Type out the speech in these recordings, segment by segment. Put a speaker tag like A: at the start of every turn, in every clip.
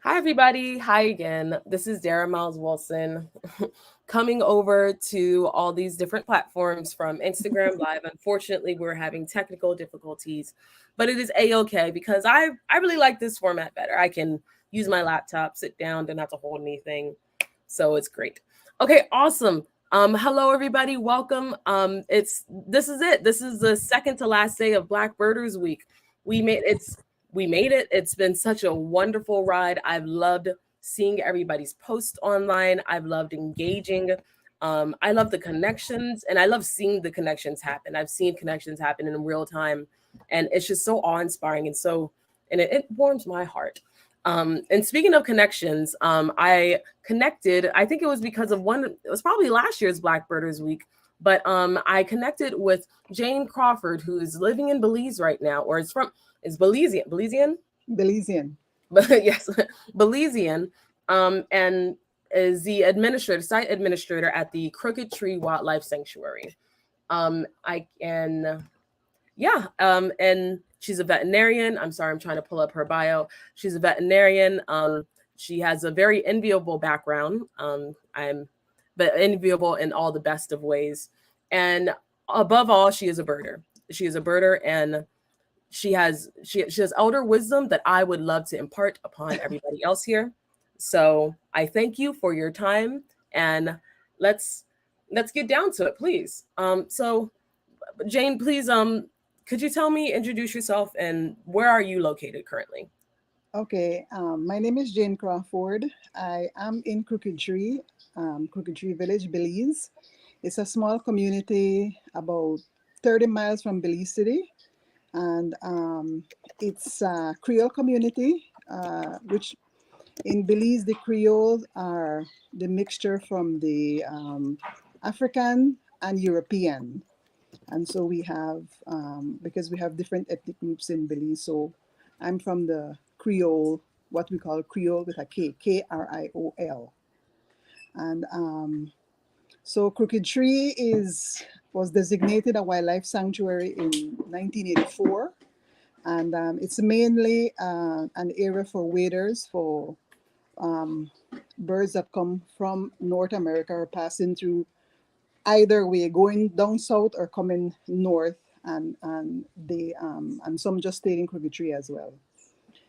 A: Hi, everybody. Hi again. This is Dara Miles Wilson coming over to all these different platforms from Instagram Live. Unfortunately, we're having technical difficulties, but it is A-OK because I really like this format better. I can use my laptop, sit down, don't have to hold anything. So it's great. Okay, awesome. Hello everybody. Welcome. This is it. This is the second to last day of Black Birders Week. We made it's we made it. It's been such a wonderful ride. I've loved seeing everybody's posts online. I've loved engaging. I love the connections and I love seeing the connections happen. I've seen connections happen in real time, and it's just so awe-inspiring and it warms my heart. And speaking of connections, I connected. I think it was because of one. It was probably last year's Black Birders Week, but I connected with Jane Crawford, who is living in Belize right now, or is Belizean,
B: Belizean.
A: but yes, Belizean, and is the site administrator at the Crooked Tree Wildlife Sanctuary. I can yeah and she's a veterinarian. I'm sorry, I'm trying to pull up her bio. She's a veterinarian. She has a very enviable background. I'm but enviable in all the best of ways, and above all, she is a birder. She is a birder, and she has elder wisdom that I would love to impart upon everybody else here. So I thank you for your time, and let's let's get down to it, please. So Jane, please, could you introduce yourself, and where are you located currently?
B: Okay, my name is Jane Crawford. I am in Crooked Tree Village, Belize. It's a small community about 30 miles from Belize City, and it's a Creole community, which in Belize, the Creoles are the mixture from the African and European. And so we have, because we have different ethnic groups in Belize, so I'm from the Creole, what we call Creole with a K, Kriol. And so Crooked Tree was designated a wildlife sanctuary in 1984. And it's mainly an area for waders, for um, birds that come from North America or passing through either way, going down south or coming north, and some just stayed in Crooked Tree as well.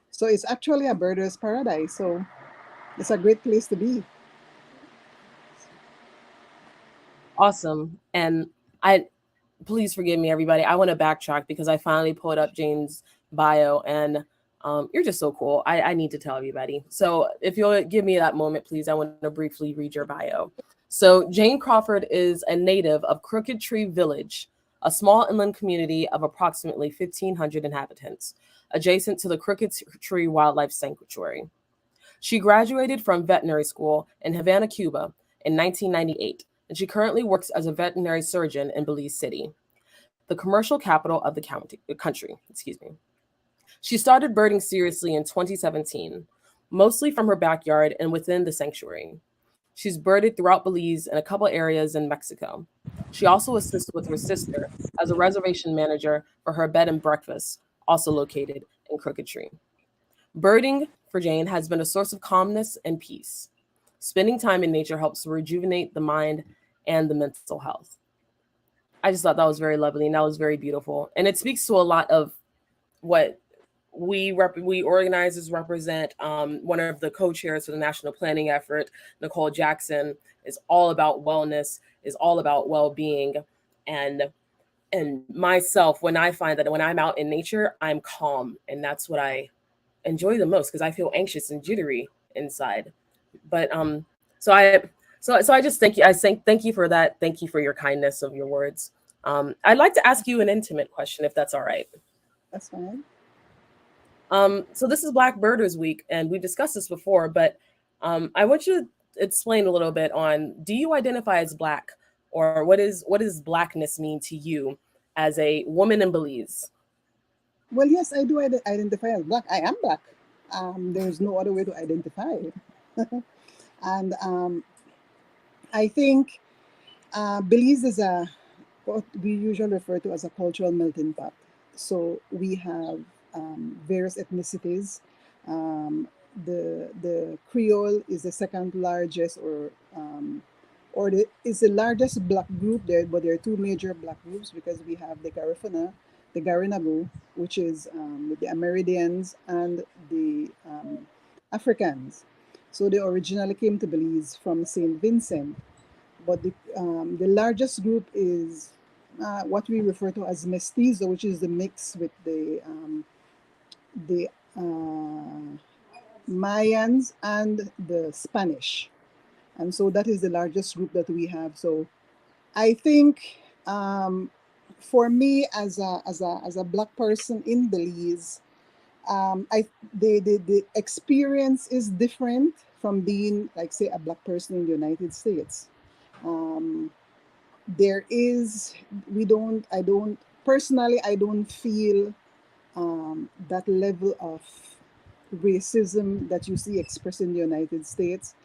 B: So it's actually a birder's paradise. So it's a great place to be.
A: Awesome. And I please forgive me, everybody. I want to backtrack because I finally pulled up Jane's bio, and you're just so cool. I need to tell everybody. So if you'll give me that moment, please, I want to briefly read your bio. So Jane Crawford is a native of Crooked Tree Village, a small inland community of approximately 1,500 inhabitants, adjacent to the Crooked Tree Wildlife Sanctuary. She graduated from veterinary school in Havana, Cuba in 1998, and she currently works as a veterinary surgeon in Belize City, the commercial capital of the country. Excuse me. She started birding seriously in 2017, mostly from her backyard and within the sanctuary. She's birded throughout Belize and a couple areas in Mexico. She also assists with her sister as a reservation manager for her bed and breakfast, also located in Crooked Tree. Birding for Jane has been a source of calmness and peace. Spending time in nature helps rejuvenate the mind and the mental health. I just thought that was very lovely and that was very beautiful. And it speaks to a lot of what we organizers represent. One of the co-chairs for the national planning effort, Nicole Jackson, is all about wellness, is all about well-being, and myself, when I find that when I'm out in nature, I'm calm, and that's what I enjoy the most because I feel anxious and jittery inside. But so I just thank you. Thank you for that. Thank you for your kindness of your words. I'd like to ask you an intimate question, if that's all right.
B: That's fine.
A: So this is Black Birders Week, and we discussed this before, but I want you to explain a little bit on: do you identify as Black, or what does Blackness mean to you as a woman in Belize?
B: Well, yes, I do identify as black. I am black. There's no other way to identify. And I think Belize is what we usually refer to as a cultural melting pot. So we have various ethnicities. Um, the Creole is the second largest, or is the largest black group there, but there are two major black groups because we have the Garifuna, the Garinagu, which is the Amerindians and the Africans. So they originally came to Belize from Saint Vincent, but the largest group is what we refer to as mestizo, which is the mix with the Mayans and the Spanish. And so that is the largest group that we have. So I think for me as a black person in Belize, I the experience is different from being like say a black person in the United States. Um, there is we don't I don't personally I don't feel that level of racism that you see expressed in the United States.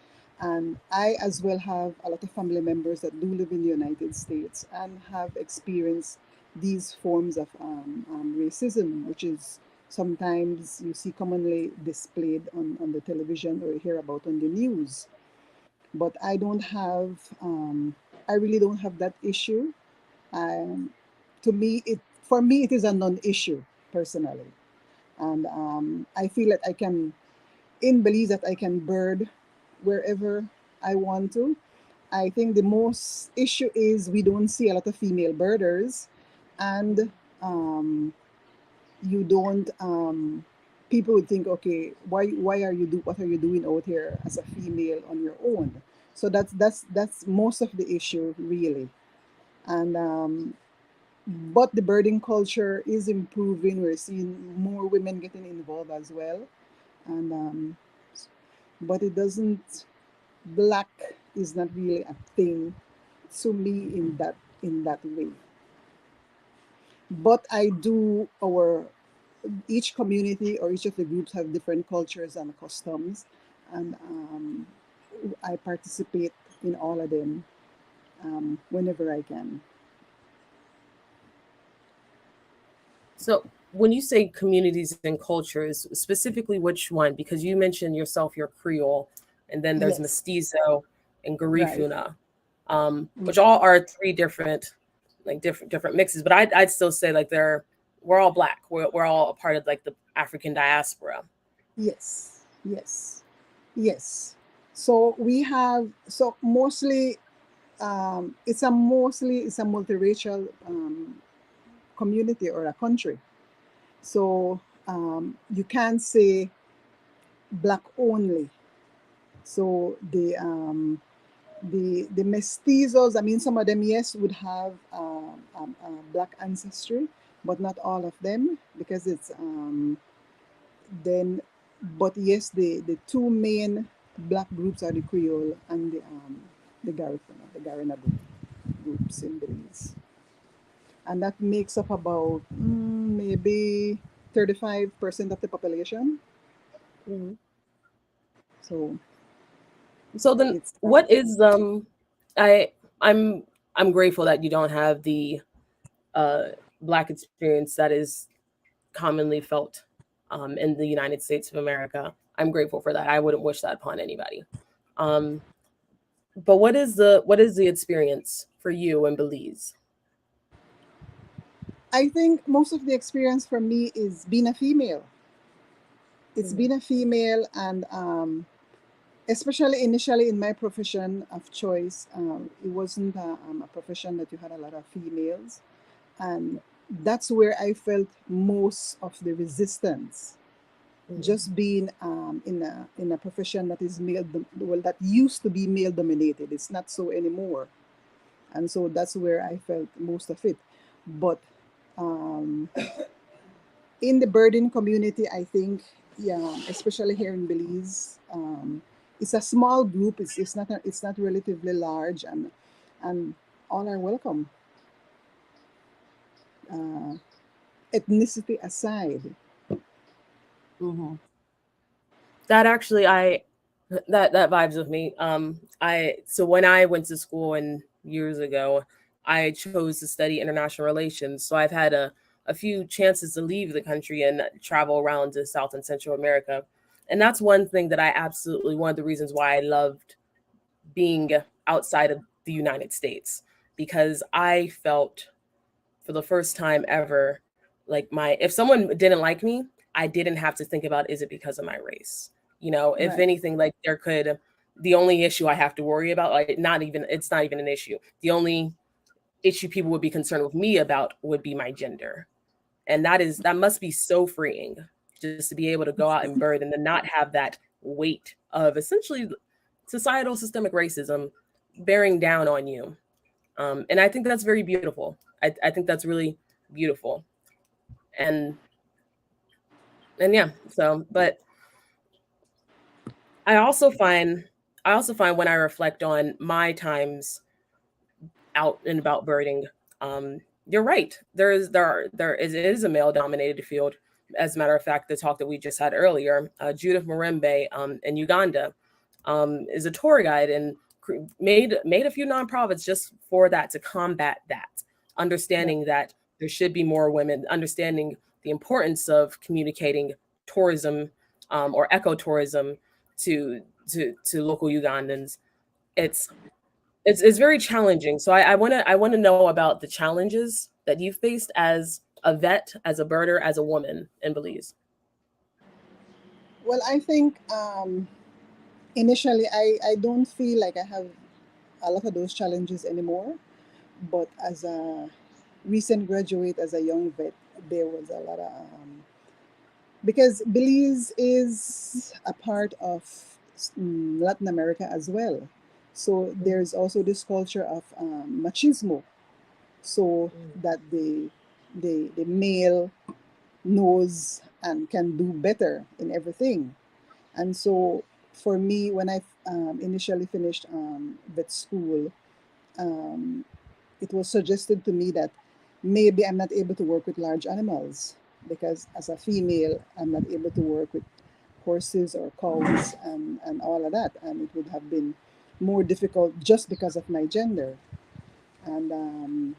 B: And I as well have a lot of family members that do live in the United States and have experienced these forms of racism, which is sometimes you see commonly displayed on the television or hear about on the news. But I don't have, I really don't have that issue. Um, to me, for me, it is a non-issue personally. And I feel that I can, in Belize, that I can bird wherever I want to. I think the most issue is we don't see a lot of female birders, and um, you don't. People would think, okay, why are you do what are you doing out here as a female on your own? So that's most of the issue really, and but the birding culture is improving. We're seeing more women getting involved as well, and but it doesn't. Black is not really a thing to me in that way. But I do our each community or each of the groups have different cultures and customs, and I participate in all of them whenever I can.
A: So when you say communities and cultures, specifically which one? Because you mentioned yourself, you're Creole, and then there's
B: Yes,
A: Mestizo and
B: right.
A: Garifuna,
B: Mm,
A: which all are three different, like different mixes. But I'd still say like we're all black. We're all a part of like the African diaspora.
B: yes, yes, yes. So we have so mostly it's a multiracial community or a country. So you can't say black only. So the mestizos, I mean, some of them yes would have black ancestry, but not all of them because it's then. But yes, the two main black groups are the Creole and the Garifuna, the Garinagu groups in Belize, and that makes up about maybe 35% of the population.
A: Mhm.
B: So
A: So then,
B: it's
A: what is I I'm I'm grateful that you don't have the uh black experience that is commonly felt in the United States of America. I'm grateful for that. I wouldn't wish that upon anybody. Um, but what is the experience for you in Belize?
B: I think most of the experience for me is being a female. It's
A: Mhm.
B: being a female, and especially initially in my profession of choice, it wasn't a profession that you had a lot of females, and that's where I felt most of the resistance.
A: Mhm.
B: Just being in a profession that is well, that used to be male dominated. It's not so anymore, and so that's where I felt most of it. But um, in the birding community, I think, yeah, especially here in Belize, it's a small group. It's not relatively large, and all are welcome, uh, ethnicity aside.
A: Mhm. That actually I that vibes with me. I so when I went to school and years ago, I chose to study international relations. So I've had a few chances to leave the country and travel around to South and Central America. And that's one thing that I absolutely, one of the reasons why I loved being outside of the United States, because I felt for the first time ever like my, if someone didn't like me, I didn't have to think about, is it because of my race? You know, if
B: Right.
A: anything, like there could, the only issue I have to worry about, like not even, it's not even an issue. The only issue people would be concerned with me about would be my gender. And that must be so freeing, just to be able to go out and bird and to not have that weight of essentially societal systemic racism bearing down on you. And I think that's very beautiful. I think that's really beautiful. And yeah, so but I also find I also find when I reflect on my times out and about birding, you're right. It is a male dominated field. As a matter of fact, the talk that we just had earlier, Judith Marembe in Uganda is a tour guide and made a few nonprofits just for that, to combat that,
B: Right.
A: understanding that there should be more women, understanding the importance of communicating tourism or ecotourism to local Ugandans. It's it's very challenging. So I want to know about the challenges that you faced as a vet, as a birder, as a woman in Belize.
B: Well, I think initially I don't feel like I have a lot of those challenges anymore. But as a recent graduate, as a young vet, there was a lot of because Belize is a part of Latin America as well. So there's also this culture of machismo, so that the male knows and can do better in everything. And so for me, when I initially finished vet school, um, it was suggested to me that maybe I'm not able to work with large animals because as a female, I'm not able to work with horses or cows and all of that. And it would have been more difficult just because of my gender. And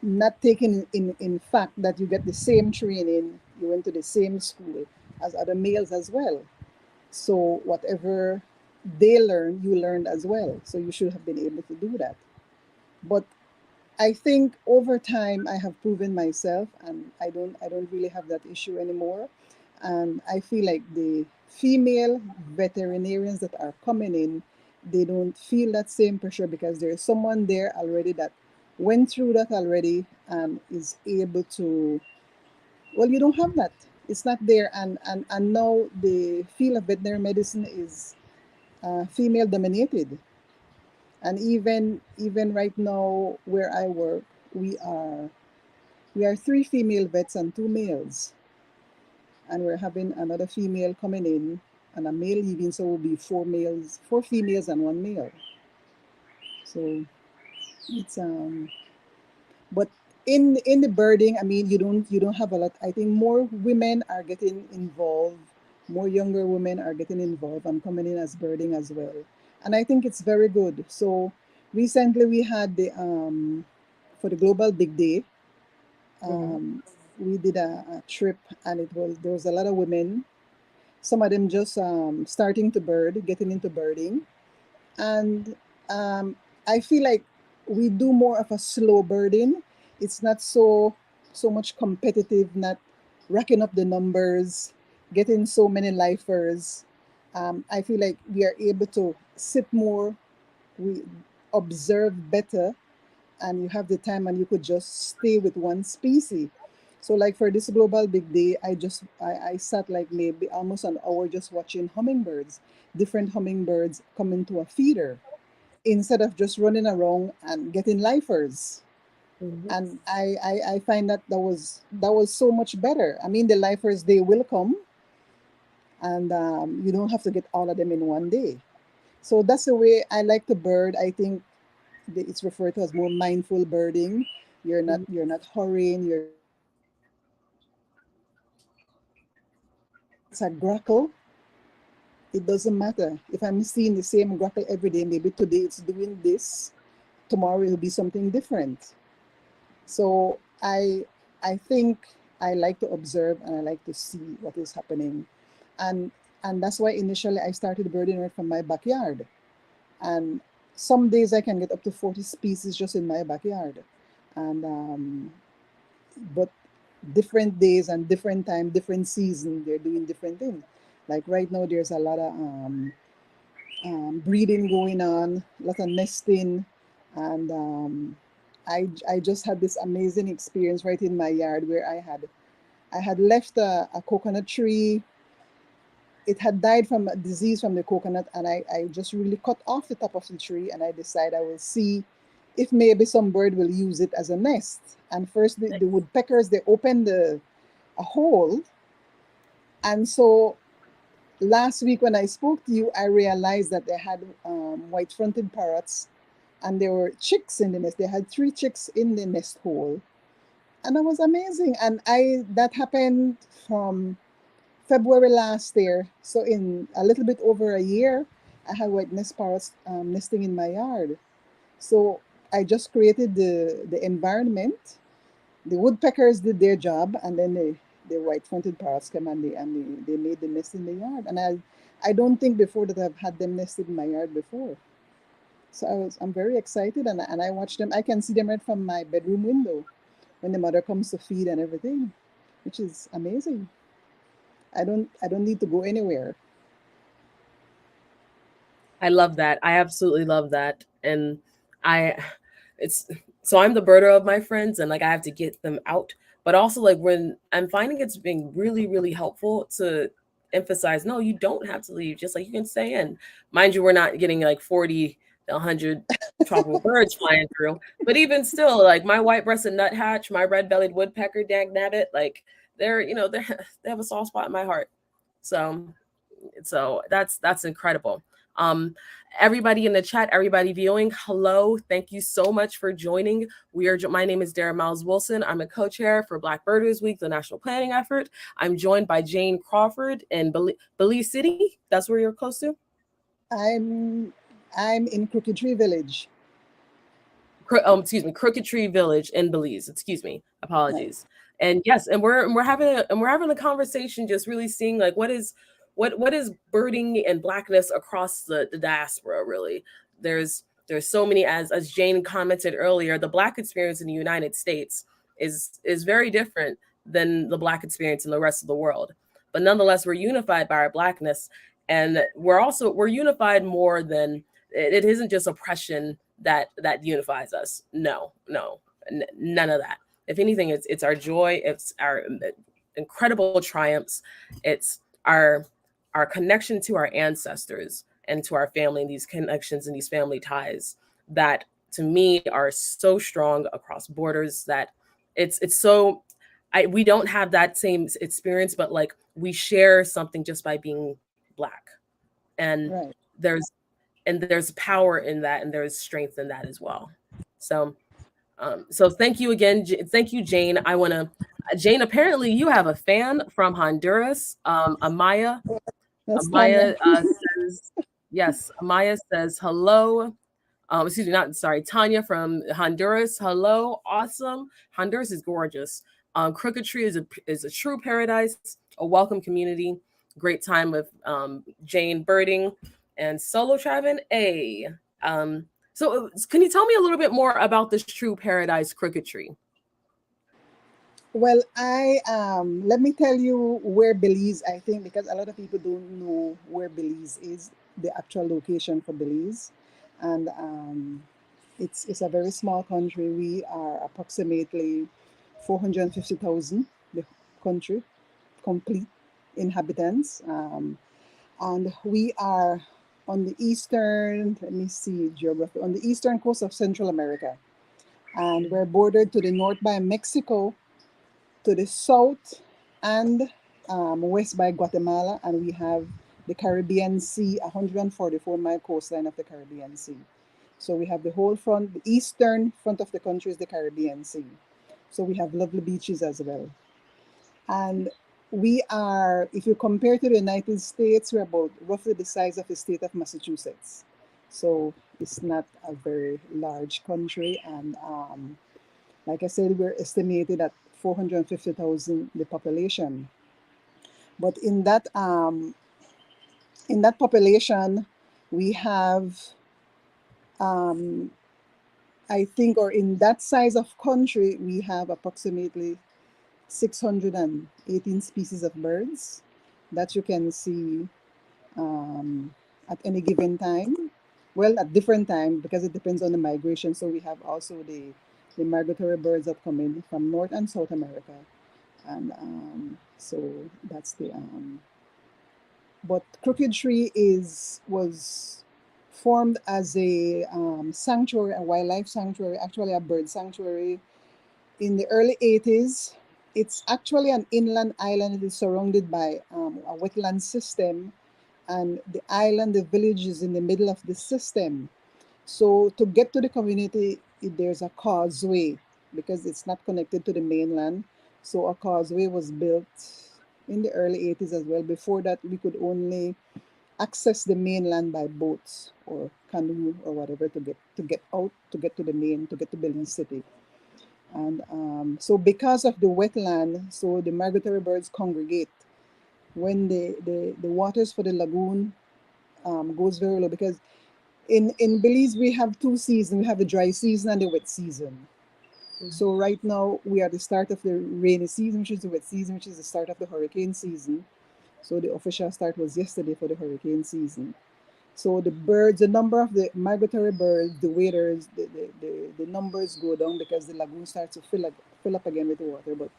B: not taking in fact that you get the same training, you went to the same school as other males as well. So whatever they learn, you learned as well. So you should have been able to do that. But I think over time I have proven myself, and I don't really have that issue anymore. And I feel like the female veterinarians that are coming in, they don't feel that same pressure because there's someone there already that went through that already and is able to. Well, you don't have that. It's not there, and now the field of veterinary medicine is female dominated. And even right now where I work, we are we are three female vets and two males, and we're having another female coming in and a male leaving, so we'll be four females and one male. So it's but in the birding, I mean, you don't have a lot. I think more women are getting involved, more younger women are getting involved and coming in as birding as well, and I think it's very good. So recently we had the for the Global Big Day,
A: Mm-hmm.
B: um, we did a trip, and there was a lot of women. Some of them just starting to bird, getting into birding, and I feel like we do more of a slow birding. It's not so much competitive, not racking up the numbers, getting so many lifers. I feel like we are able to sit more, we observe better, and you have the time and you could just stay with one species. So like for this Global Big Day, I sat like maybe almost an hour just watching hummingbirds, different hummingbirds come into a feeder instead of just running around and getting lifers.
A: Mm-hmm.
B: And I find that was so much better. I mean, the lifers, they will come, and you don't have to get all of them in one day. So that's the way I like to bird. I think it's referred to as more mindful birding. You're not hurrying. You're not if it's a grackle, it doesn't matter. If I'm seeing the same grackle every day, maybe today it's doing this, tomorrow it'll be something different. So I think I like to observe and I like to see what is happening. and that's why initially I started birding right from my backyard. And some days I can get up to 40 species just in my backyard. And but different days and different time, different season, they're doing different things. Like right now, there's a lot of breeding going on, a lot of nesting, and I just had this amazing experience right in my yard where I had left a coconut tree. It had died from a disease from the coconut, and I just really cut off the top of the tree, and I decided I will see if maybe some bird will use it as a nest. And first, the woodpeckers, they opened a hole, and so last week when I spoke to you, I realized that they had white-fronted parrots, and there were chicks in the nest. They had 3 chicks in the nest hole, and that was amazing. And that happened from February last year. So in a little bit over a year, I had white nest parrots nesting in my yard. So I just created the environment. The woodpeckers did their job, and then the white-fronted parrots came and they made the nest in the yard. And I don't think before that I've had them nested in my yard before. So I'm very excited, and I watch them. I can see them right from my bedroom window when the mother comes to feed and everything, which is amazing. I don't need to go anywhere.
A: I love that. I absolutely love that. And I it's so I'm the birder of my friends, and like I have to get them out. But also like when I'm finding it's being really, really helpful to emphasize, no, you don't have to leave. Just like you can stay in. Mind you, we're not getting like 40 to 100 tropical birds flying through. But even still, like my white-breasted nuthatch, my red-bellied woodpecker, dag nabbit, like they have a soft spot in my heart. So that's incredible. Um, Everybody in the chat, everybody viewing, hello. Thank you so much for joining. My name is Dara Miles Wilson. I'm a co-chair for Black Birders Week, the national planning effort. I'm joined by Jane Crawford in Belize City. That's where you're close to?
B: I'm in Crooked Tree Village.
A: Excuse me, Crooked Tree Village in Belize. Excuse me,
B: Right.
A: apologies. And yes, and we're having a conversation, just really seeing like what is birding and blackness across the diaspora. Really, there's so many, as Jane commented earlier, the Black experience in the United States is very different than the Black experience in the rest of the world. But nonetheless, we're unified by our Blackness, and we're unified more than it isn't just oppression that unifies us. No, none of that. If anything, it's our joy, it's our incredible triumphs, it's our connection to our ancestors and to our family, and these connections and these family ties that to me are so strong across borders that it's so we don't have that same experience, but like we share something just by being Black. And
B: Right.
A: there's there's power in that, and there's strength in that as well. So so thank you again. Thank you, Jane. I want to, Jane, apparently you have a fan from Honduras, Amaya.
B: That's Tanya.
A: Amaya says, yes, Amaya says, hello. Excuse me, not sorry, Tanya from Honduras. Hello, awesome. Honduras is gorgeous. Crooked Tree is a true paradise, a welcome community. Great time with Jane birding and solo traveling. So can you tell me a little bit more about this true paradise, Crooked Tree?
B: Well, I let me tell you where Belize, I think, because a lot of people don't know where Belize is, the actual location for Belize. And it's a very small country. We are approximately 450,000, the country, complete inhabitants. And we are on the eastern, let me see, geography, on the eastern coast of Central America. And we're bordered to the north by Mexico, to the south and west by Guatemala, and we have the Caribbean Sea, 144-mile coastline of the Caribbean Sea. So we have the whole front, the eastern front of the country is the Caribbean Sea. So we have lovely beaches as well. And we are, if you compare to the United States, we're about roughly the size of the state of Massachusetts. So it's not a very large country. And like I said, we're estimated at 450,000, the population. But in that population, we have, um, I think, or in that size of country, we have approximately 618 species of birds that you can see at any given time. Well, at different time because it depends on the migration. So we have also the migratory birds that come in from North and South America, and so that's the. But Crooked Tree is was formed as a sanctuary, a wildlife sanctuary, actually a bird sanctuary in the early 80s. It's actually an inland island. It is surrounded by a wetland system, and the island, the village is in the middle of the system. So to get to the community, there's a causeway because it's not connected to the mainland. So a causeway was built in the early 80s as well. Before that, we could only access the mainland by boats or canoe or whatever to get out, to get to the main, to get to Belize City. And so because of the wetland, so the migratory birds congregate when the waters for the lagoon goes very low, because in Belize we have two seasons. We have the dry season and the wet season. So right now we are at the start of the rainy season, which is the wet season, which is the start of the hurricane season. So the official start was yesterday for the hurricane season. So the birds, the number of the migratory birds, the waders, the numbers go down because the lagoon starts to fill up again with water. But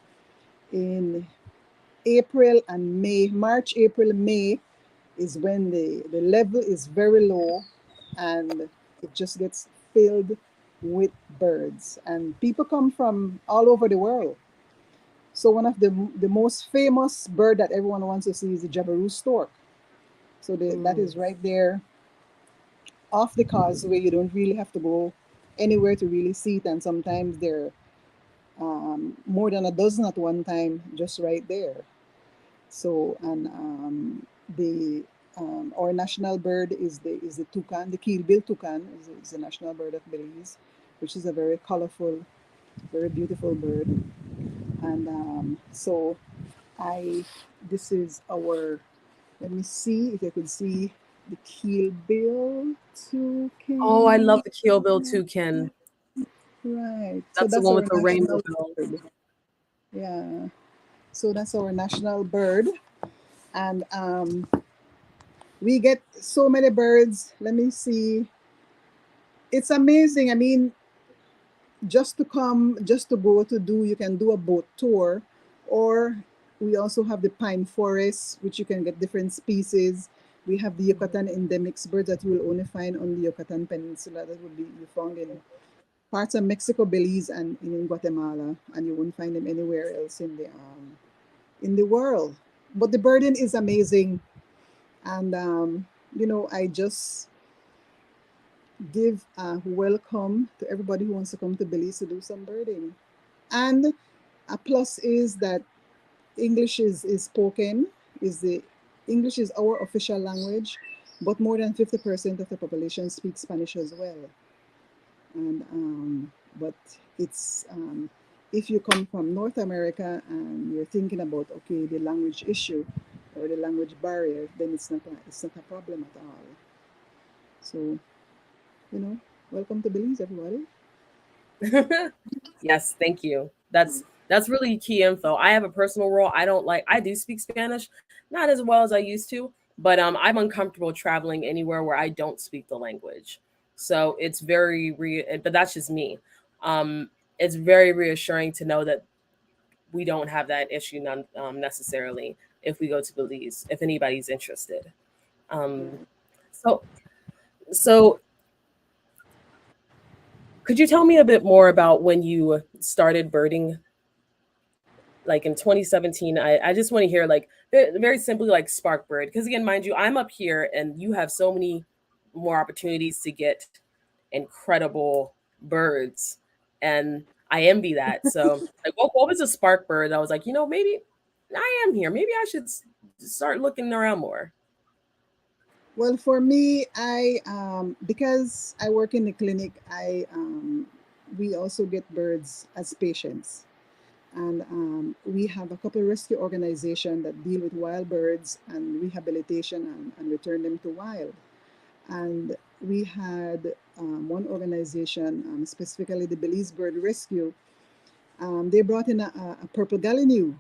B: in April and May, March, April, May is when the level is very low and it just gets filled with birds. And people come from all over the world. So one of the most famous bird that everyone wants to see is the Jabiru stork. So that is right there off the causeway. You don't really have to go anywhere to really see it. And sometimes there are more than a dozen at one time just right there. So, and the our national bird is the toucan. The keelbill toucan is the national bird of Belize, which is a very colorful, very beautiful bird. And so I this is our, let me see if you could see the keelbill
A: Oh, I love
B: toucan.
A: the Kill Bill toucan.
B: Right. So
A: That's the
B: that's
A: one
B: our
A: with the rainbow
B: national
A: bells.
B: bird. Yeah. So that's our national bird. And we get so many birds. Let me see. It's amazing. I mean, just to come, just to go to do, you can do a boat tour, or we also have the pine forest, which you can get different species. We have the Yucatan endemics birds that you will only find on the Yucatan Peninsula, that would be you found in parts of Mexico, Belize, and in Guatemala, and you won't find them anywhere else in the world. But the burden is amazing, and I just give a welcome to everybody who wants to come to Belize to do some birding. And a plus is that English is spoken, is the English is our official language, but more than 50% of the population speaks Spanish as well. And but it's if you come from North America and you're thinking about, okay, the language issue or the language barrier, then it's not a problem at all. So, you know, welcome to Belize, everybody.
A: Yes, thank you. That's really key info. I have a personal rule. I do speak Spanish, not as well as I used to, but I'm uncomfortable traveling anywhere where I don't speak the language. So it's but that's just me. Um, it's very reassuring to know that we don't have that issue necessarily if we go to Belize, if anybody's interested. Um, so so could you tell me a bit more about when you started birding, like in 2017? I just want to hear, like, very simply, like spark bird, because again, mind you, I'm up here and you have so many more opportunities to get incredible birds, and I envy that. So like, what was a spark bird? I was like, maybe I am here, maybe I should start looking around more.
B: Well, for me, I because I work in the clinic, I we also get birds as patients. And we have a couple of rescue organizations that deal with wild birds and rehabilitation and return them to wild. And we had one organization, specifically the Belize Bird Rescue. They brought in a purple gallinule,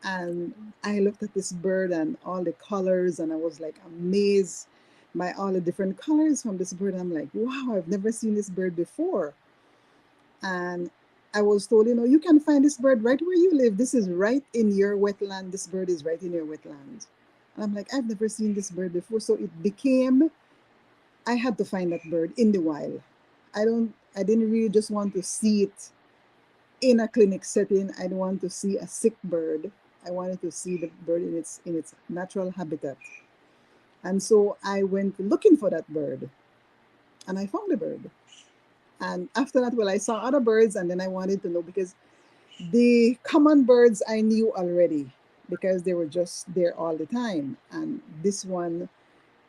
B: and I looked at this bird and all the colors, and I was like amazed by all the different colors from this bird. I'm like, wow, I've never seen this bird before. And I was told, you can find this bird right where you live. This is right in your wetland. This bird is right in your wetland. And I'm like, I've never seen this bird before. So it became, I had to find that bird in the wild. I didn't really just want to see it in a clinic setting. I don't want to see a sick bird. I wanted to see the bird in its natural habitat. And so I went looking for that bird, and I found the bird. And after that, well, I saw other birds, and then I wanted to know, because the common birds I knew already because they were just there all the time. And this one,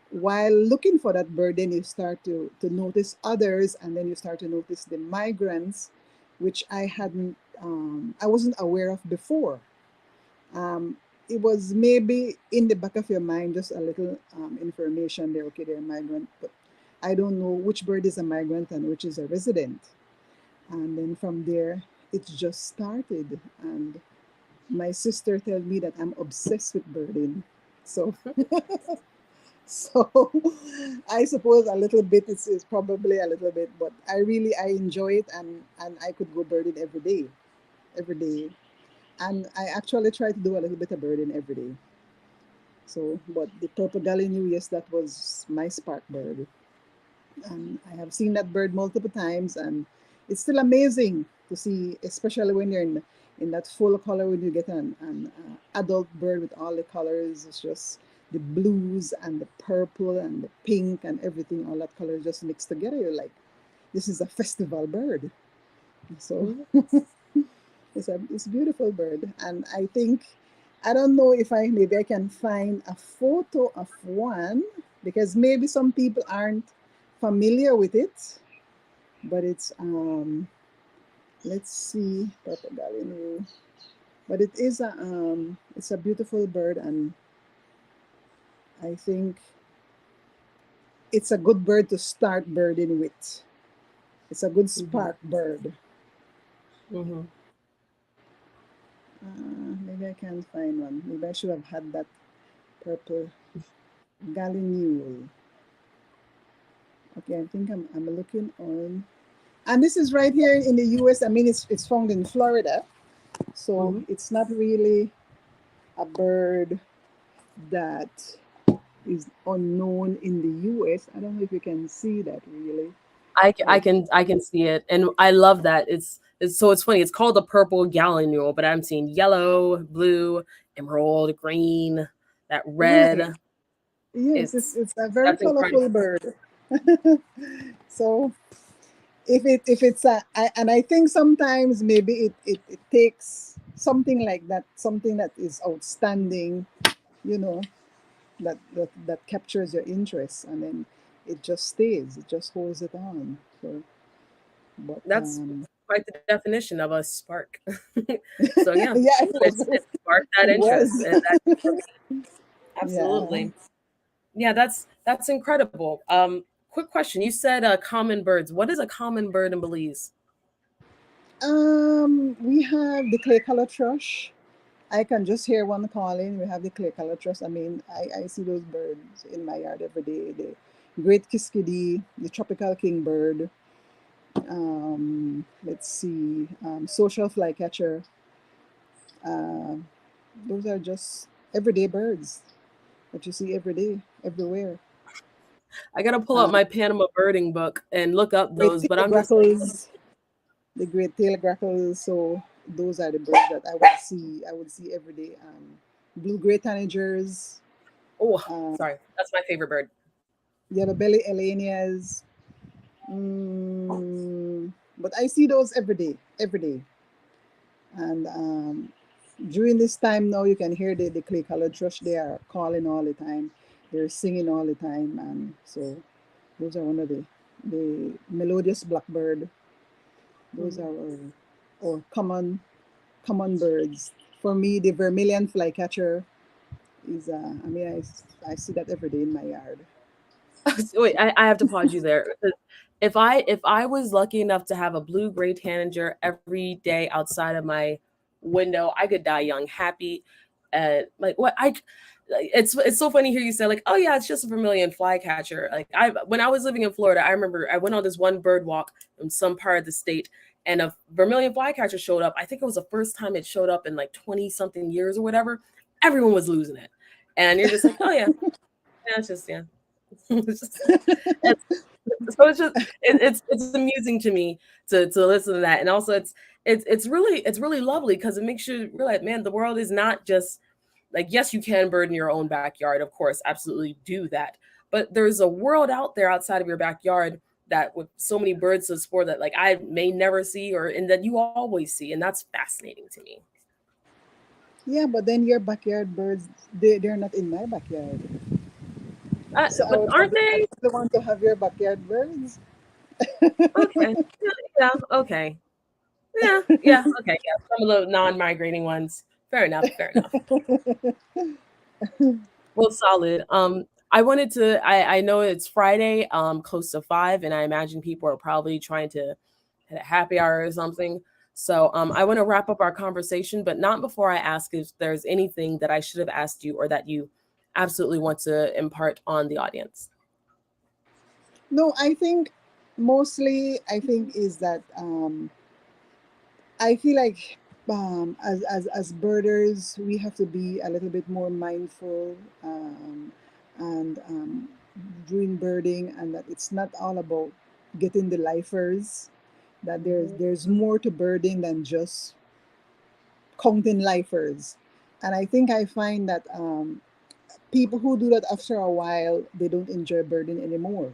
B: while looking for that bird, then you start to notice others, and then you start to notice the migrants, which I wasn't aware of before. Um, it was maybe in the back of your mind, just a little information there, okay, they're a migrant, but I don't know which bird is a migrant and which is a resident. And then from there, it just started. And my sister told me that I'm obsessed with birding. So so I suppose a little bit is probably a little bit, but I enjoy it, and I could go birding every day. And I actually try to do a little bit of birding every day. So, but the purple gallinule, yes, that was my spark bird. And I have seen that bird multiple times, and it's still amazing to see, especially when you're in that full color, when you get an adult bird with all the colors. It's just the blues and the purple and the pink and everything, all that color just mixed together. You're like, this is a festival bird. So it's a beautiful bird. And I think, I don't know if maybe I can find a photo of one, because maybe some people aren't familiar with it, but it's let's see, purple gallinule. But it's a beautiful bird, and I think it's a good bird to start birding with. It's a good spark bird.
A: Mm-hmm.
B: Maybe I can find one. Maybe I should have had that purple gallinule. Okay, I think I'm looking on, and this is right here in the U.S. I mean, it's found in Florida, so
A: Mm-hmm.
B: it's not really a bird that is unknown in the U.S. I don't know if you can see that really. Like,
A: I can see it, and I love that. It's so it's funny. It's called the purple gallinule, but I'm seeing yellow, blue, emerald, green, that
B: right.
A: red.
B: Yes,
A: It's
B: it's a very
A: that's incredible.
B: colorful bird. So if it's and I think sometimes maybe it takes something like that, something that is outstanding, you know, that captures your interest, and then it just stays, it just holds it on. So, but
A: That's quite the definition of a spark. So yeah,
B: yeah, it was.
A: it sparked that
B: It
A: interest,
B: was.
A: and that for me,
B: Yeah.
A: absolutely. Yeah, that's incredible. Quick question. You said common birds. What is a common bird in Belize?
B: We have the clay color thrush. I can just hear one calling. We have the clay color thrush. I mean, I see those birds in my yard every day. The great kiskadee, the tropical kingbird. Let's see, social flycatcher. Uh, those are just everyday birds that you see every day, everywhere.
A: I gotta pull up
B: Uh,
A: my Panama birding book and look up
B: great
A: those, but
B: tail
A: I'm just like,
B: grackles, the great tail grackles. So those are the birds that I would see. I would see every day. Blue gray tanagers,
A: oh,
B: uh,
A: sorry, that's my favorite bird.
B: yellow belly elenias. Mm, but I see those every day. And during this time now, you can hear the clay colored thrush. They are calling all the time. They're singing all the time, and so those are one of the melodious blackbird. Those
A: Mhm.
B: are our common common birds. For me, the vermilion flycatcher is, I see that every day in my yard.
A: Wait, I have to pause you there. If I was lucky enough to have a blue gray tanager every day outside of my window, I could die young, happy. Like what I, like, it's so funny here you say like, oh yeah, it's just a vermilion flycatcher. Like I when I was living in Florida, I remember I went on this one bird walk in some part of the state, and a vermilion flycatcher showed up. I think it was the first time it showed up in like 20 something years or whatever. Everyone was losing it, and you're just like, oh yeah, yeah, it's just yeah. It's just, it's, so it's just it's amusing to me to listen to that, and also it's really lovely because it makes you realize, man, the world is not just like, yes, you can bird in your own backyard, of course, absolutely do that, but there's a world out there outside of your backyard that with so many birds to explore that like I may never see or and that you always see, and that's fascinating to me.
B: Yeah, but then your backyard birds, they're not in my backyard. So
A: But aren't
B: I
A: they
B: don't want to have your backyard birds.
A: okay? Yeah, yeah, okay. Yeah, yeah, okay, yeah. Some of the non-migrating ones. Fair enough, fair enough. Well, solid. I wanted to. I know it's Friday, close to 5, and I imagine people are probably trying to hit a happy hour or something. So, I want to wrap up our conversation, but not before I ask if there's anything that I should have asked you or that you absolutely want to impart on the audience.
B: No, I think mostly I think is that I feel like as birders we have to be a little bit more mindful and doing birding, and that it's not all about getting the lifers. That
A: Mhm.
B: there's more to birding than just counting lifers. And I think I find that people who do that after a while they don't enjoy birding anymore,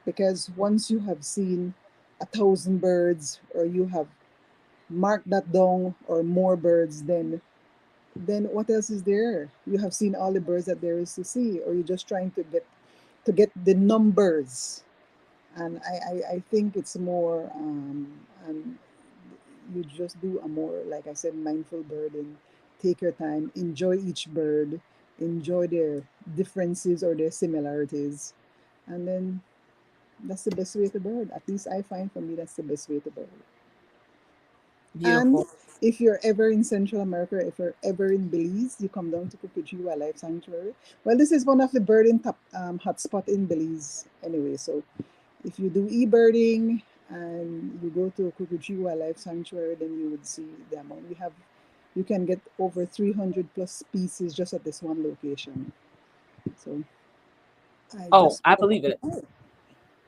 B: because once you have seen 1,000 birds, or you have marked that down, or more birds, then what else is there? You have seen all the birds that there is to see, or you're just trying to get the numbers. And I think it's more and you just do a more, like I said, mindful birding. Take your time, enjoy each bird, enjoy their differences or their similarities, and then that's the best way to bird. At least I find, for me, that's the best way to bird. And
A: Beautiful.
B: if you're ever in Central America, if you're ever in Belize, you come down to Cuckoo Wildlife Sanctuary. Well, this is one of the birding top hotspot in Belize anyway. So if you do e-birding and you go to Cuckoo Wildlife Sanctuary, then you would see the amount we have. You can get over 300 plus species just at this one location. So I
A: Oh,
B: just
A: I believe it.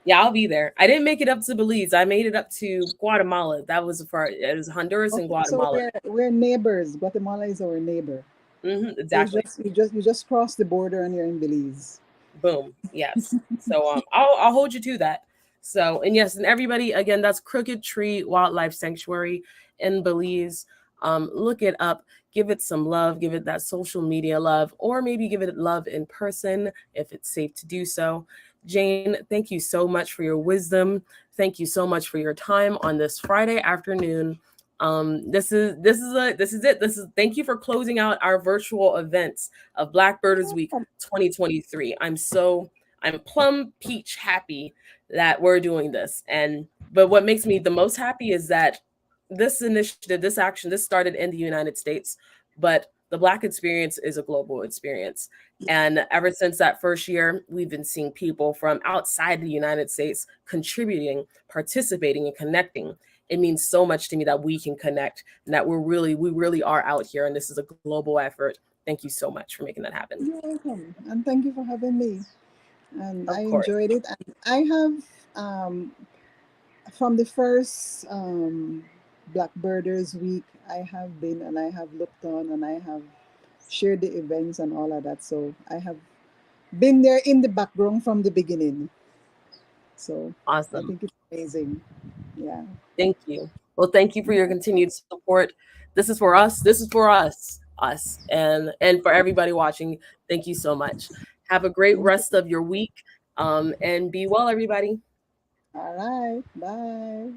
A: Yeah, I'll be there. I didn't make it up to Belize. I made it up to Guatemala. That was for it was Honduras and
B: okay. So
A: Guatemala.
B: we're neighbors. Guatemala is our neighbor. So it's
A: Exactly.
B: just you just cross the border and you're in Belize.
A: Boom. Yes. So I'll hold you to that. So and yes, and everybody again, that's Crooked Tree Wildlife Sanctuary in Belize. Look it up, give it some love, give it that social media love, or maybe give it love in person if it's safe to do so. Jane, thank you so much for your wisdom. Thank you so much for your time on this Friday afternoon. This is it. This is thank you for closing out our virtual events of Blackbirders Week 2023. I'm plum peach happy that we're doing this. And but what makes me the most happy is that this initiative, this action, this started in the United States, but the Black experience is a global experience. And ever since that first year, we've been seeing people from outside the United States contributing, participating, and connecting. It means so much to me that we can connect and that we really are out here. And this is a global effort. Thank you so much for making that happen.
B: You're welcome, and thank you for having me. And I
A: Of course.
B: enjoyed it. And I have from the first Blackbirders Week, I have been and I have looked on and I have shared the events and all of that. So I have been there in the background from the beginning. So I
A: Awesome.
B: think it's amazing. Yeah.
A: Thank you. Well, thank you for your continued support. This is for us. This is for us, and for everybody watching. Thank you so much. Have a great
B: Thank
A: rest of your week, and be well, everybody.
B: All right. Bye.